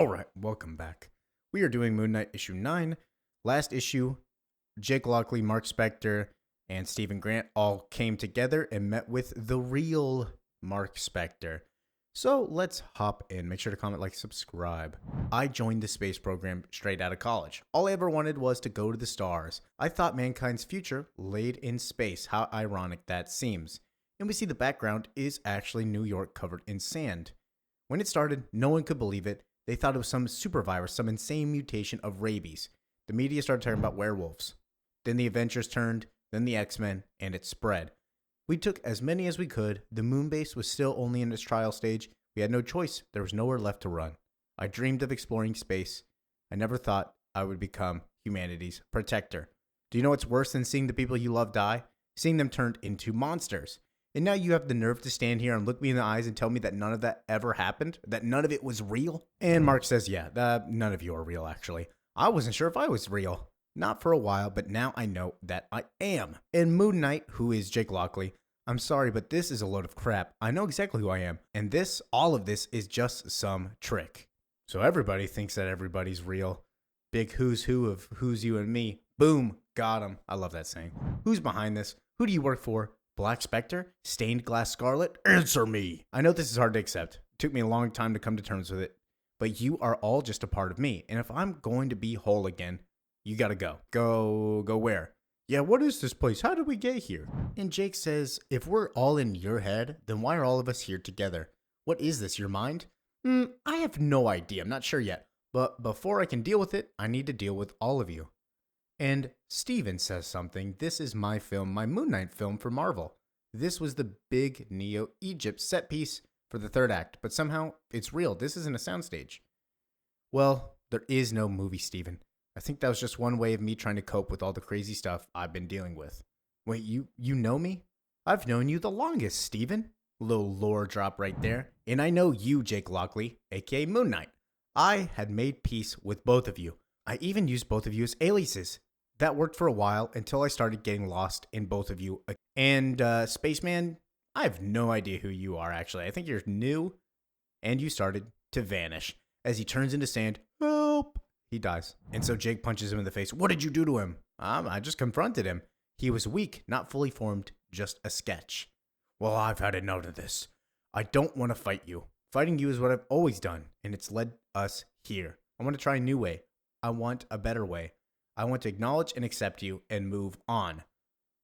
Alright, welcome back. We are doing Moon Knight issue 9. Last issue, Jake Lockley, Mark Spector, and Stephen Grant all came together and met with the real Mark Spector. So let's hop in. Make sure to comment, like, subscribe. I joined the space program straight out of college. All I ever wanted was to go to the stars. I thought mankind's future laid in space. How ironic that seems. And we see the background is actually New York covered in sand. When it started, no one could believe it. They thought it was some super virus, some insane mutation of rabies. The media started talking about werewolves. Then the Avengers turned, then the X-Men, and it spread. We took as many as we could. The moon base was still only in its trial stage. We had no choice. There was nowhere left to run. I dreamed of exploring space. I never thought I would become humanity's protector. Do you know what's worse than seeing the people you love die? Seeing them turned into monsters. And now you have the nerve to stand here and look me in the eyes and tell me that none of that ever happened? That none of it was real? And Mark says, yeah, none of you are real, actually. I wasn't sure if I was real. Not for a while, but now I know that I am. And Moon Knight, who is Jake Lockley, I'm sorry, but this is a load of crap. I know exactly who I am. And all of this is just some trick. So everybody thinks that everybody's real. Big who's who of who's you and me. Boom, got him. I love that saying. Who's behind this? Who do you work for? Black Spectre? Stained Glass Scarlet? Answer me! I know this is hard to accept. It took me a long time to come to terms with it. But you are all just a part of me. And if I'm going to be whole again, you gotta go. Go where? Yeah, what is this place? How did we get here? And Jake says, if we're all in your head, then why are all of us here together? What is this, your mind? I have no idea. I'm not sure yet. But before I can deal with it, I need to deal with all of you. And Steven says something. This is my film, my Moon Knight film for Marvel. This was the big Neo-Egypt set piece for the third act, but somehow it's real. This isn't a soundstage. Well, there is no movie, Steven. I think that was just one way of me trying to cope with all the crazy stuff I've been dealing with. Wait, you know me? I've known you the longest, Steven. Little lore drop right there. And I know you, Jake Lockley, aka Moon Knight. I had made peace with both of you. I even used both of you as aliases. That worked for a while until I started getting lost in both of you. And Spaceman, I have no idea who you are, actually. I think you're new, and you started to vanish. As he turns into sand, help! He dies. And so Jake punches him in the face. What did you do to him? I just confronted him. He was weak, not fully formed, just a sketch. Well, I've had enough of this. I don't want to fight you. Fighting you is what I've always done, and it's led us here. I want to try a new way. I want a better way. I want to acknowledge and accept you and move on.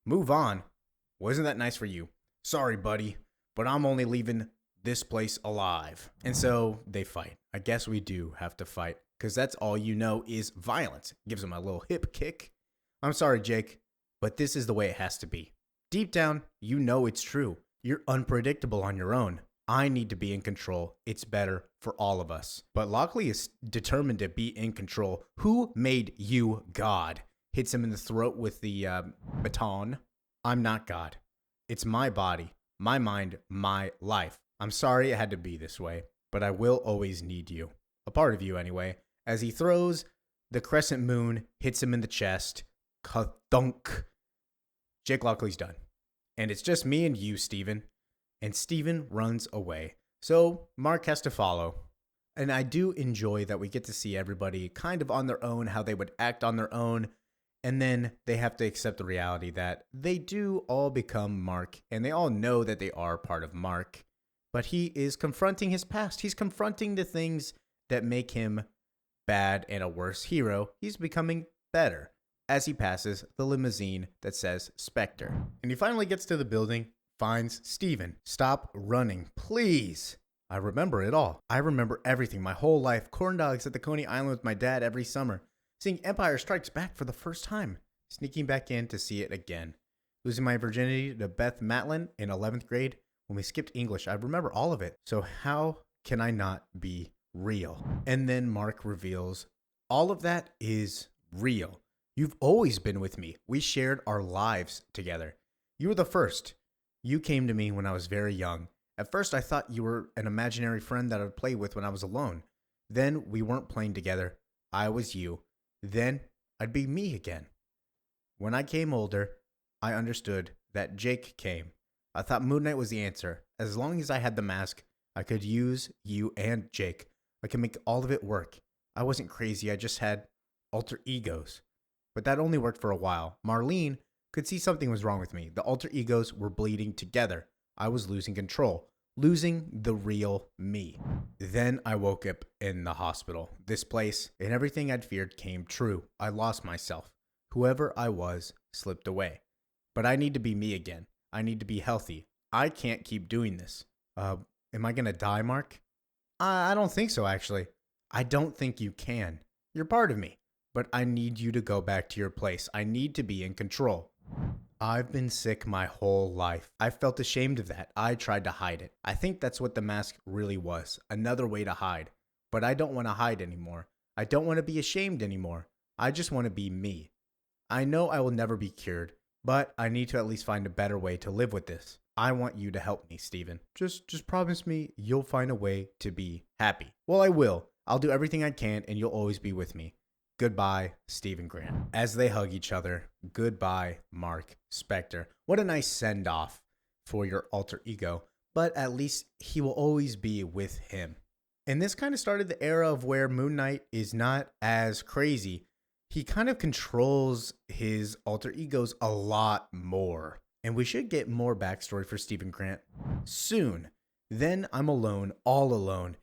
Move on? Wasn't that nice for you? Sorry, buddy, but I'm only leaving this place alive. And so they fight. I guess we do have to fight, because that's all you know is violence. Gives him a little hip kick. I'm sorry, Jake, but this is the way it has to be. Deep down, you know it's true. You're unpredictable on your own. I need to be in control. It's better for all of us. But Lockley is determined to be in control. Who made you God? Hits him in the throat with the baton. I'm not God. It's my body, my mind, my life. I'm sorry it had to be this way, but I will always need you. A part of you anyway. As he throws the crescent moon, hits him in the chest. Ka-thunk. Jake Lockley's done. And it's just me and you, Steven. And Steven runs away. So Mark has to follow. And I do enjoy that we get to see everybody kind of on their own, how they would act on their own. And then they have to accept the reality that they do all become Mark. And they all know that they are part of Mark. But he is confronting his past. He's confronting the things that make him bad and a worse hero. He's becoming better as he passes the limousine that says Spectre. And he finally gets to the building. Finds Steven. Stop running, please. I remember it all. I remember everything, my whole life. Corn dogs at the Coney Island with my dad every summer. Seeing Empire Strikes Back for the first time. Sneaking back in to see it again. Losing my virginity to Beth Matlin in 11th grade. When we skipped English, I remember all of it. So how can I not be real? And then Mark reveals, all of that is real. You've always been with me. We shared our lives together. You were the first. You came to me when I was very young. At first, I thought you were an imaginary friend that I'd play with when I was alone. Then we weren't playing together. I was you. Then I'd be me again. When I came older, I understood that Jake came. I thought Moon Knight was the answer. As long as I had the mask, I could use you and Jake. I could make all of it work. I wasn't crazy, I just had alter egos. But that only worked for a while. Marlene could see something was wrong with me. The alter egos were bleeding together. I was losing control, losing the real me. Then I woke up in the hospital. This place and everything I'd feared came true. I lost myself. Whoever I was slipped away. But I need to be me again. I need to be healthy. I can't keep doing this. Am I gonna die, Mark? I don't think so, actually. I don't think you can. You're part of me. But I need you to go back to your place. I need to be in control. I've been sick my whole life. I felt ashamed of that. I tried to hide it. I think that's what the mask really was. Another way to hide. But I don't want to hide anymore. I don't want to be ashamed anymore. I just want to be me. I know I will never be cured, but I need to at least find a better way to live with this. I want you to help me, Steven. Just promise me you'll find a way to be happy. Well, I will. I'll do everything I can and you'll always be with me. Goodbye, Stephen Grant. As they hug each other, goodbye, Mark Spector. What a nice send-off for your alter ego, but at least he will always be with him. And this kind of started the era of where Moon Knight is not as crazy. He kind of controls his alter egos a lot more. And we should get more backstory for Stephen Grant soon. Then I'm alone, all alone,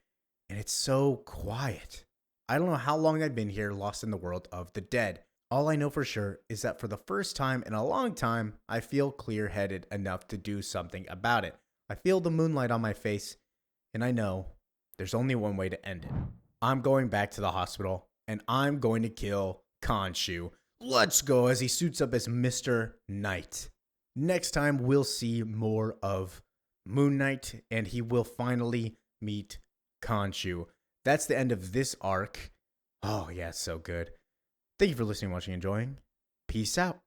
and it's so quiet. I don't know how long I've been here, lost in the world of the dead. All I know for sure is that for the first time in a long time, I feel clear-headed enough to do something about it. I feel the moonlight on my face, and I know there's only one way to end it. I'm going back to the hospital, and I'm going to kill Khonshou. Let's go, as he suits up as Mr. Knight. Next time, we'll see more of Moon Knight, and he will finally meet Khonshou. That's the end of this arc. Oh, yeah, it's so good. Thank you for listening, watching, enjoying. Peace out.